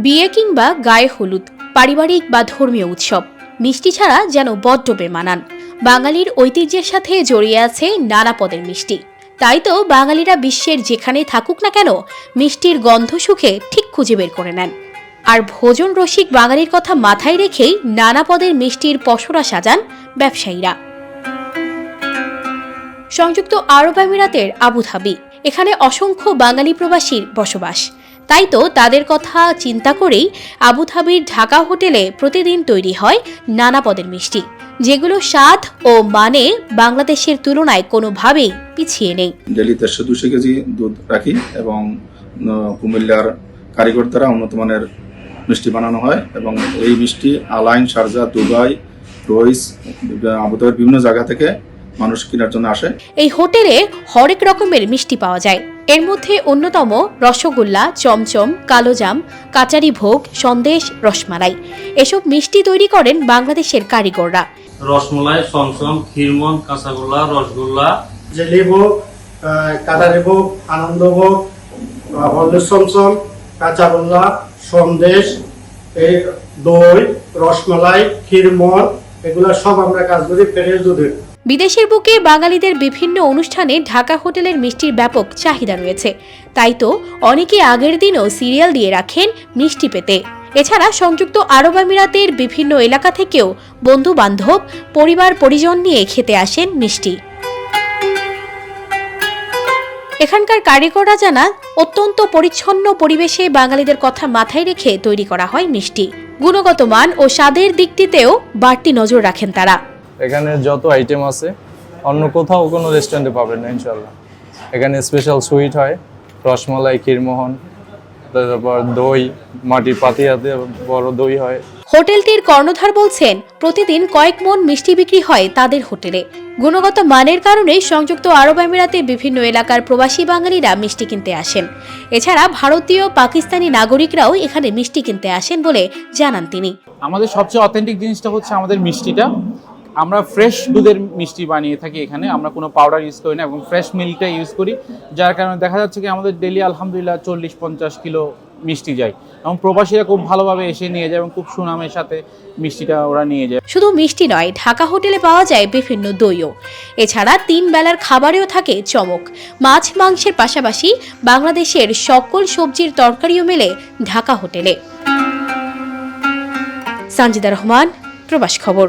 বিয়ে কিংবা গায়ে হলুদ, পারিবারিক বা ধর্মীয় উৎসব, মিষ্টি ছাড়া যেন বড্ড বেমানান। বাঙালির ঐতিহ্যের সাথে জড়িয়ে আছে নানা পদের মিষ্টি। তাই তো বাঙালিরা বিশ্বের যেখানেই থাকুক না কেন মিষ্টির গন্ধ সুখে ঠিক খুঁজে বের করে নেন। আর ভোজন রসিক বাঙালির কথা মাথায় রেখেই নানা পদের মিষ্টির পসরা সাজান ব্যবসায়ীরা। সংযুক্ত আরব আমিরাতের আবুধাবি, এখানে অসংখ্য বাঙালি প্রবাসীর বসবাস। তাই তো তাদের কথা চিন্তা করেই আবুধাবির ঢাকা হোটেলে প্রতিদিন তৈরি হয় নানা পদের মিষ্টি, যেগুলো স্বাদ ও মানে বাংলাদেশের তুলনায় কোনোভাবেই পিছিয়ে নেই। ডেলি 150-200 কেজি দুধ রাখি এবং কুমিল্লার কারিগর দ্বারা উন্নত মানের মিষ্টি বানানো হয় এবং এই মিষ্টি আলাইন, শারজা, দুবাই, রইস, আবুধাবির বিভিন্ন জায়গা থেকে মানুষ কেনার জন্য আসে। এই হোটেলে হরেক রকমের মিষ্টি পাওয়া যায়। এর মধ্যে অন্যতম রসগোল্লা, চমচম, কালোজাম, কাচারি ভোগ, সন্দেশ, রসমালাই। এসব মিষ্টি তৈরি করেন বাংলাদেশের কারিগররা। রসমালাই, চমচম, ক্ষীরমন, কাঁচাগোল্লা, রসগোল্লা, জেলি ভোগ, কাটারি ভোগ, আনন্দভোগ, হলুদ চমচম, কাঁচাগোল্লা, সন্দেশ, দই, রসমালাই, ক্ষীরমন, এগুলো সব আমরা কাজ করি ফ্রেশ দুধের। বিদেশের বুকে বাঙালিদের বিভিন্ন অনুষ্ঠানে ঢাকা হোটেলের মিষ্টির ব্যাপক চাহিদা রয়েছে। তাই তো অনেকে আগের দিনও সিরিয়াল দিয়ে রাখেন মিষ্টি পেতে। এছাড়া সংযুক্ত আরব আমিরাতের বিভিন্ন এলাকা থেকেও বন্ধু বান্ধব, পরিবার পরিজন নিয়ে খেতে আসেন মিষ্টি। এখানকার কারিগররা জানান, অত্যন্ত পরিচ্ছন্ন পরিবেশে বাঙালিদের কথা মাথায় রেখে তৈরি করা হয় মিষ্টি। গুণগত মান ও স্বাদের দিকটিতেও বাড়তি নজর রাখেন তারা। এখানে যত আইটেম আছে অন্য কোথাও কোনো রেস্টুরেন্টে পাবেন না ইনশাল্লাহ। এখানে স্পেশাল সুইট হয়, রসমালাই, ক্ষীরমোহন, তারপর দই, মাটির পাতিয়াতে বড় দই হয়। হোটেলটির কর্ণধার বলছেন, প্রতিদিন কয়েক মন মিষ্টি বিক্রি হয় তাদের হোটেলে। গুণগত মানের কারণে সংযুক্ত আরব আমিরাতে বিভিন্ন এলাকার প্রবাসী বাঙালিরা মিষ্টি কিনতে আসেন। এছাড়া ভারতীয়, পাকিস্তানি নাগরিকরাও এখানে মিষ্টি কিনতে আসেন বলে জানান তিনি। আমাদের সবচেয়ে অথেন্টিক জিনিসটা হচ্ছে আমাদের মিষ্টিটা। আমরা ফ্রেশ দুধের মিষ্টি বানিয়ে থাকি এখানে, আমরা কোনো পাউডার ইউজ করি না এবং ফ্রেশ মিল্কটা ইউজ করি, যার কারণে দেখা যাচ্ছে কি আমাদের ডেলি আলহামদুলিল্লাহ 40-50 কিলো মিষ্টি যায় এবং প্রবাসীরা খুব ভালোভাবে এসে নিয়ে যায় এবং খুব সুনামের সাথে মিষ্টিটা ওরা নিয়ে যায়। শুধু মিষ্টি নয়, ঢাকা হোটেলে পাওয়া যায় বিভিন্ন দইও। এছাড়া 3 বেলার খাবারেও থাকে চমক। মাছ মাংসের পাশাপাশি বাংলাদেশের সকল সবজির তরকারিও মেলে ঢাকা হোটেলে। সানজিদা রহমান, প্রবাস খবর।